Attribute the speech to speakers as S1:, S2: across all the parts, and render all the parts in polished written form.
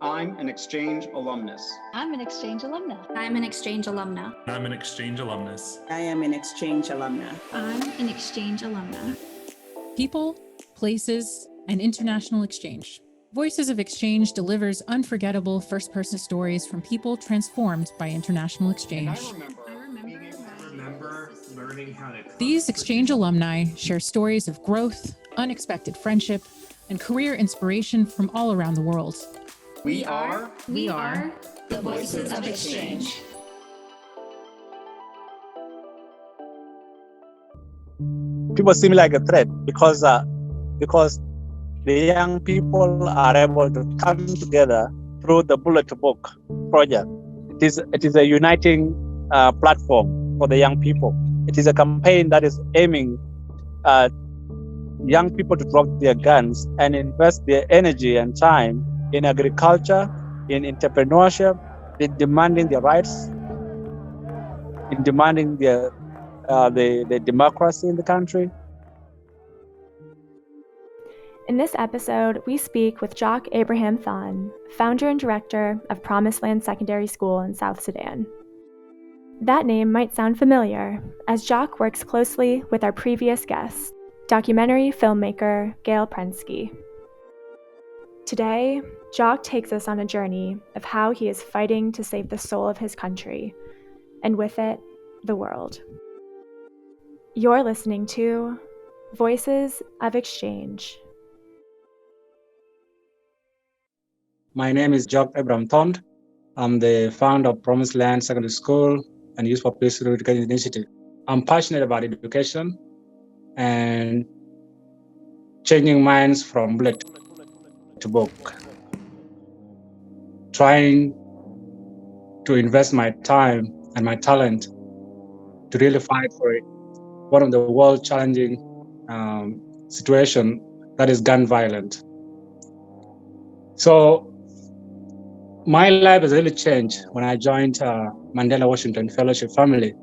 S1: I'm an exchange alumnus.
S2: I'm an exchange alumna.
S3: I'm an exchange alumna.
S4: I'm an exchange alumnus.
S5: I am an exchange alumna.
S3: I'm an exchange alumna.
S6: People, places, and international exchange. Voices of Exchange delivers unforgettable first-person stories from people transformed by international exchange.
S4: I remember learning how to cook.
S6: These exchange alumni share stories of growth, unexpected friendship, and career inspiration from all around the world.
S1: We are
S3: the Voices of Exchange.
S7: People seem like a threat because the young people are able to come together through the Bullet Book project. It is a uniting platform for the young people. It is a campaign that is aiming at young people to drop their guns and invest their energy and time in agriculture, in entrepreneurship, in demanding their rights, in demanding the democracy in the country.
S8: In this episode, we speak with Jock Abraham Thon, founder and director of Promised Land Secondary School in South Sudan. That name might sound familiar, as Jock works closely with our previous guest, documentary filmmaker Gail Prensky. Today, Jock takes us on a journey of how he is fighting to save the soul of his country, and with it, the world. You're listening to Voices of Exchange.
S9: My name is Jock Abraham Thon. I'm the founder of Promised Land Secondary School and Youth Population Education Initiative. I'm passionate about education and changing minds from bullet to book. Trying to invest my time and my talent to really fight for one of the world challenging situation that is gun violence. So my life has really changed when I joined Mandela Washington Fellowship family.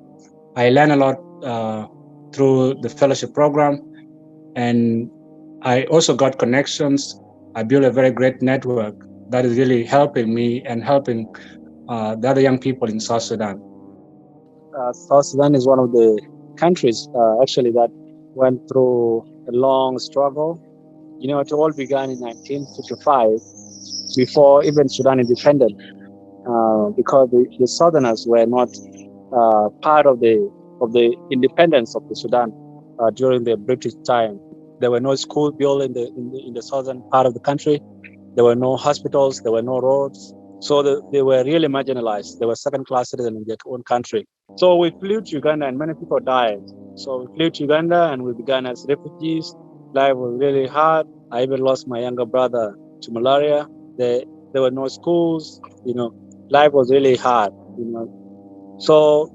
S9: I learned a lot through the fellowship program, and I also got connections. I built a very great network that is really helping me and helping the other young people in South Sudan.
S7: South Sudan is one of the countries actually that went through a long struggle. You know, it all began in 1955, before even Sudan independent, because the Southerners were not part of the independence of the Sudan during the British time. There were no schools built in the southern part of the country. There were no hospitals. There were no roads. So they were really marginalized. They were second-class citizens in their own country. So we flew to Uganda, and many people died. So we flew to Uganda, and we began as refugees. Life was really hard. I even lost my younger brother to malaria. There were no schools. You know, life was really hard. You know, so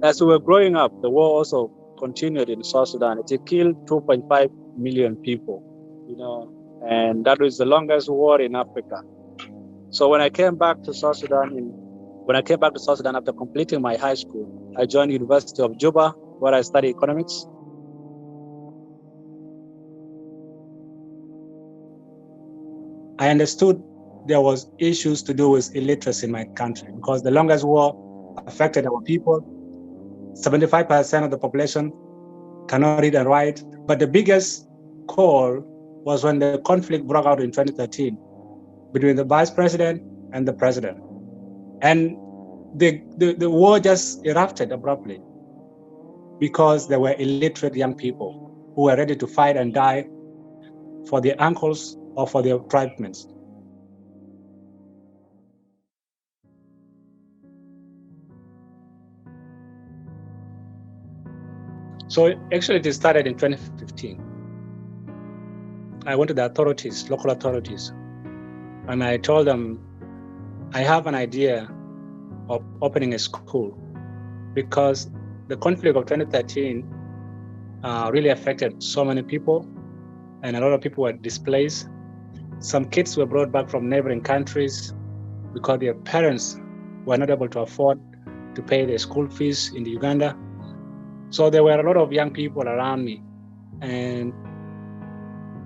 S7: as we were growing up, the war also continued in South Sudan. It killed 2.5 million people. You know, and that was the longest war in Africa. So when I came back to South Sudan after completing my high school, I joined University of Juba, where I studied economics.
S9: I understood there was issues to do with illiteracy in my country because the longest war affected our people. 75% of the population cannot read and write. But the biggest call was when the conflict broke out in 2013 between the vice president and the president. And the war just erupted abruptly because there were illiterate young people who were ready to fight and die for their uncles or for their tribesmen. So actually it started in 2015. I went to the authorities, local authorities, and I told them I have an idea of opening a school because the conflict of 2013 really affected so many people, and a lot of people were displaced. Some kids were brought back from neighboring countries because their parents were not able to afford to pay their school fees in Uganda. So there were a lot of young people around me. And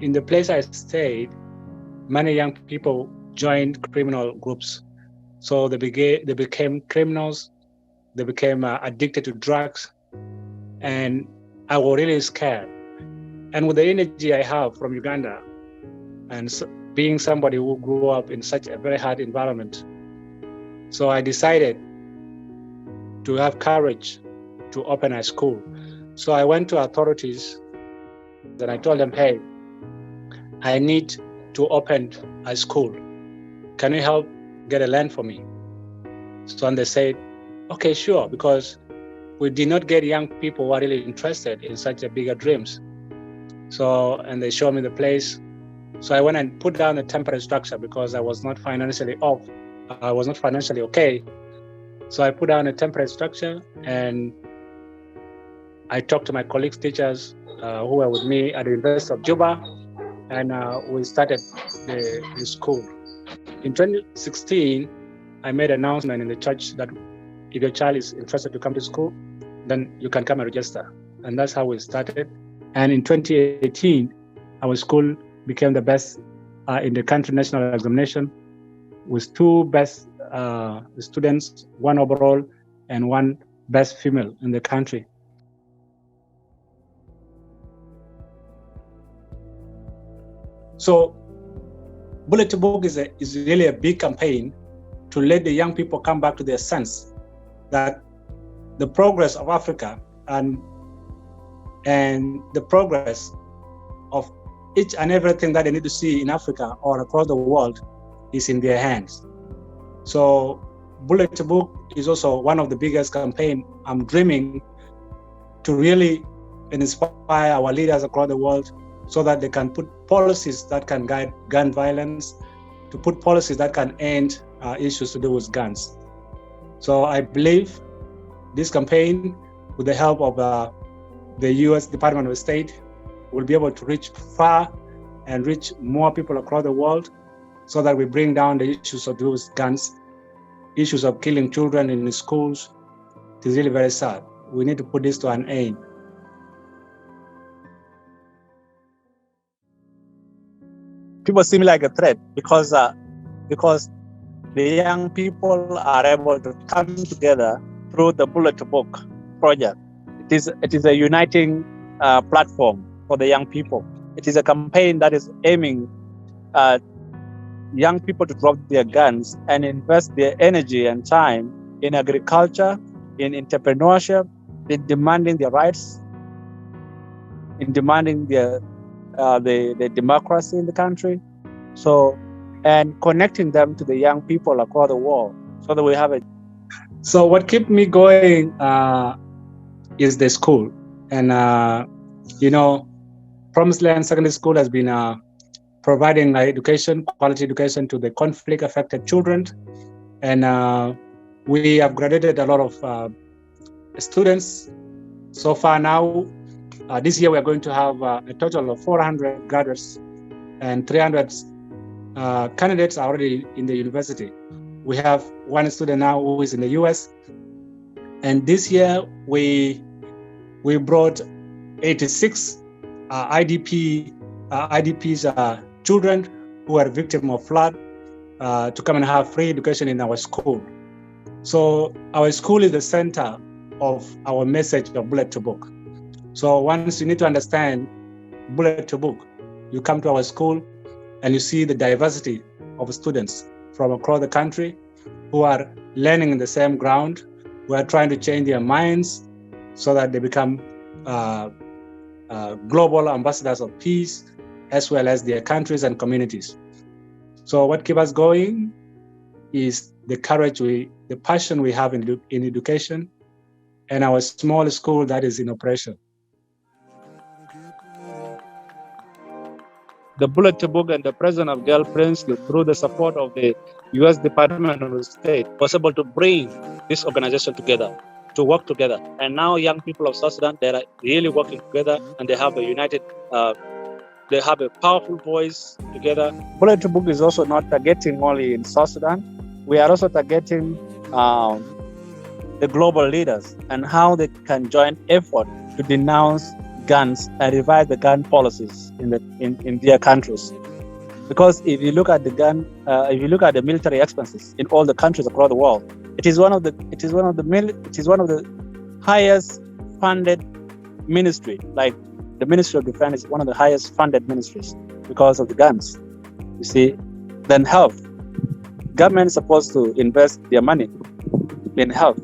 S9: in the place I stayed, many young people joined criminal groups. So they became criminals. They became addicted to drugs, and I was really scared. And with the energy I have from Uganda, and being somebody who grew up in such a very hard environment, so I decided to have courage to open a school. So I went to authorities and I told them, hey, I need to open a school. Can you help get a land for me? So and they said, okay, sure, because we did not get young people who are really interested in such a bigger dreams. So, and they showed me the place. So I went and put down a temporary structure because I was not financially okay. So I put down a temporary structure and I talked to my colleagues, teachers who were with me at the University of Juba, and we started the school. In 2016, I made an announcement in the church that if your child is interested to come to school, then you can come and register. And that's how we started. And in 2018, our school became the best in the country national examination with 2 best students, 1 overall and 1 best female in the country. So Bullet to Book is really a big campaign to let the young people come back to their sense that the progress of Africa and the progress of each and everything that they need to see in Africa or across the world is in their hands. So Bullet to Book is also one of the biggest campaigns I'm dreaming to really inspire our leaders across the world so that they can put policies that can guide gun violence, to put policies that can end issues to do with guns. So I believe this campaign, with the help of the U.S. Department of State, will be able to reach far and reach more people across the world so that we bring down the issues of those guns, issues of killing children in the schools. It is really very sad. We need to put this to an end.
S7: People seem like a threat because the young people are able to come together through the Bullet to Book project. It is a uniting platform for the young people. It is a campaign that is aiming at young people to drop their guns and invest their energy and time in agriculture, in entrepreneurship, in demanding their rights, in demanding the democracy in the country. So, and connecting them to the young people across the world so that we have it.
S9: So what kept me going is the school. And, Promised Land Secondary School has been providing quality education to the conflict-affected children. And we have graduated a lot of students. So far now, this year we are going to have a total of 400 graduates and 300 candidates are already in the university. We have 1 student now who is in the US. And this year we brought 86 IDPs children who are victims of flood to come and have free education in our school. So our school is the center of our message of Bullet to Book. So once you need to understand Bullet to Book, you come to our school and you see the diversity of students from across the country who are learning in the same ground, who are trying to change their minds so that they become global ambassadors of peace, as well as their countries and communities. So what keeps us going is the courage, the passion we have in education, and our small school that is in operation.
S7: The Bullet to Book and the President of Gail Princely, through the support of the U.S. Department of State, was able to bring this organization together, to work together. And now young people of South Sudan, they are really working together and they have a united, they have a powerful voice together. Bullet to Book is also not targeting only in South Sudan. We are also targeting the global leaders and how they can join effort to denounce guns and revive the gun policies in their countries. Because if you look at the military expenses in all the countries across the world, it is one of the highest funded ministry. Like the Ministry of Defense is one of the highest funded ministries because of the guns. You see, then health. Government is supposed to invest their money in health,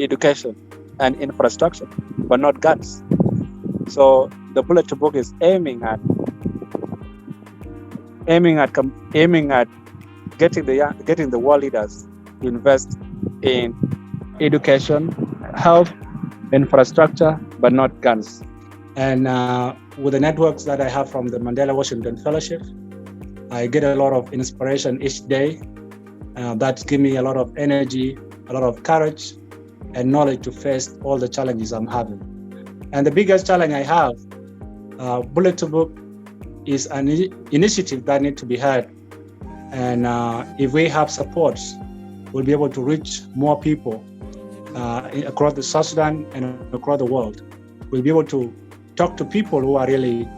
S7: education, and infrastructure, but not guns. So the bullet book is aiming at getting the world leaders to invest in education, health, infrastructure, but not guns.
S9: And with the networks that I have from the Mandela Washington Fellowship, I get a lot of inspiration each day that give me a lot of energy, a lot of courage, and knowledge to face all the challenges I'm having. And the biggest challenge I have, Bullet to Book is an initiative that needs to be heard. And if we have support, we'll be able to reach more people across the South Sudan and across the world. We'll be able to talk to people who are really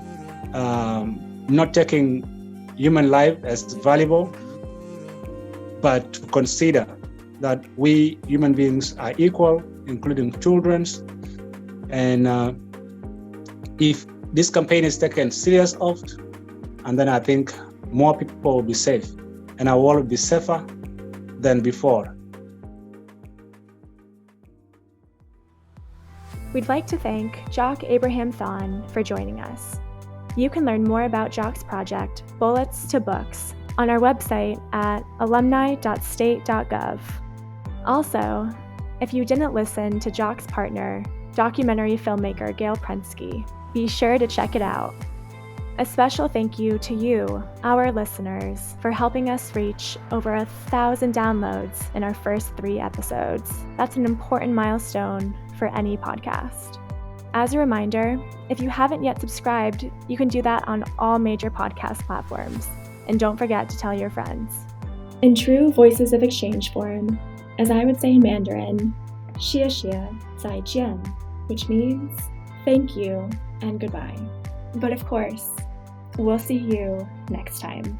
S9: not taking human life as valuable, but to consider that we human beings are equal, including children. And if this campaign is taken serious of, and then I think more people will be safe, and our world will be safer than before.
S8: We'd like to thank Jock Abraham Thon for joining us. You can learn more about Jock's project, Bullets to Books, on our website at alumni.state.gov. Also, if you didn't listen to Jock's partner, documentary filmmaker Gail Prensky, be sure to check it out. A special thank you to you, our listeners, for helping us reach over 1,000 downloads in our first 3 episodes. That's an important milestone for any podcast. As a reminder, if you haven't yet subscribed, you can do that on all major podcast platforms. And don't forget to tell your friends. In true Voices of Exchange form, as I would say in Mandarin, 谢谢再见, which means thank you and goodbye. But of course, we'll see you next time.